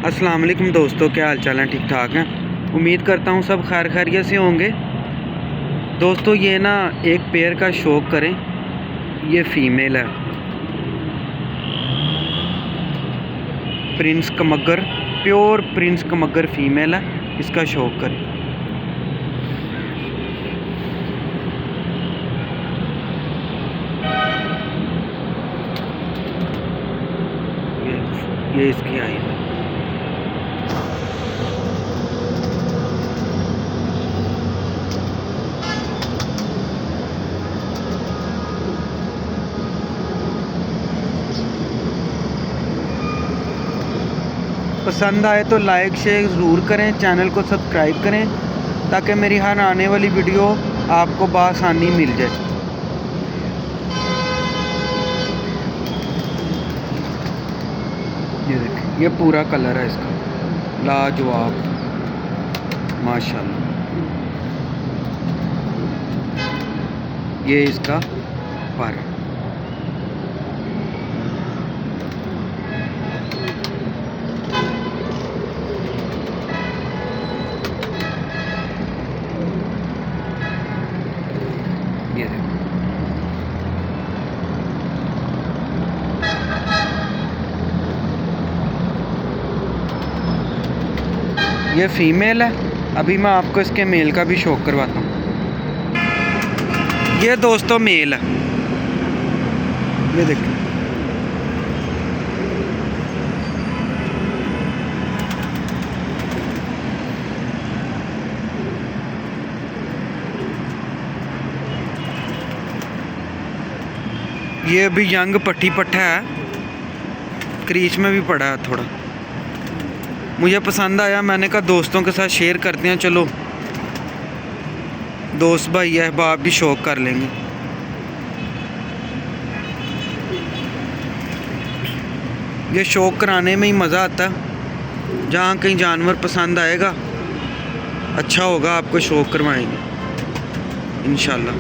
अस्सलाम वालेकुम दोस्तों, क्या हाल चाल है? ठीक ठाक हैं। उम्मीद करता हूँ सब खैर खैरियत से होंगे। दोस्तों ये ना एक पेयर का शौक़ करें, ये फ़ीमेल है, प्रिंस कमगर, प्योर प्रिंस कमगर फ़ीमेल है, इसका शौक़ करें। ये इसकी आई है। पसंद आए तो लाइक शेयर ज़रूर करें, चैनल को सब्सक्राइब करें ताकि मेरी हर आने वाली वीडियो आपको बआसानी मिल जाए। ये देखिए, ये पूरा कलर है इसका, लाजवाब माशाल्लाह। ये इसका पर ये देखो, ये फ़ीमेल है। अभी मैं आपको इसके मेल का भी शौक़ करवाता हूँ। ये दोस्तों मेल है, ये देखिए। ये अभी यंग पट्टी पट्टा है, क्रीच में भी पड़ा है थोड़ा। मुझे पसंद आया, मैंने कहा दोस्तों के साथ शेयर करते हैं। चलो दोस्त भाई अहबाब भी शौक़ कर लेंगे। ये शौक़ कराने में ही मज़ा आता है। जहाँ कहीं जानवर पसंद आएगा, अच्छा होगा, आपको शौक़ करवाएंगे इंशाल्लाह।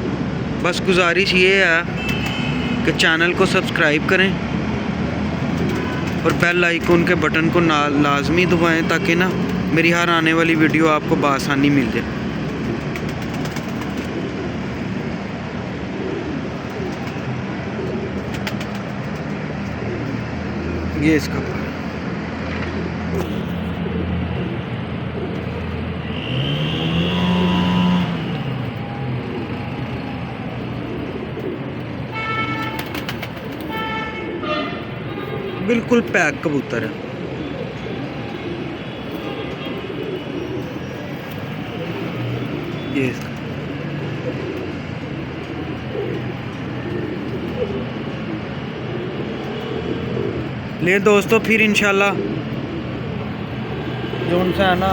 बस गुजारिश ये है कि चैनल को सब्सक्राइब करें और बेल आइकन के बटन को लाजमी दबाएं ताकि ना मेरी हर आने वाली वीडियो आपको बआसानी मिल जाए। ये इसका बिल्कुल पैक कबूतर है। ये इसका ले दोस्तों, फिर इंशाल्लाह जो उनसे है ना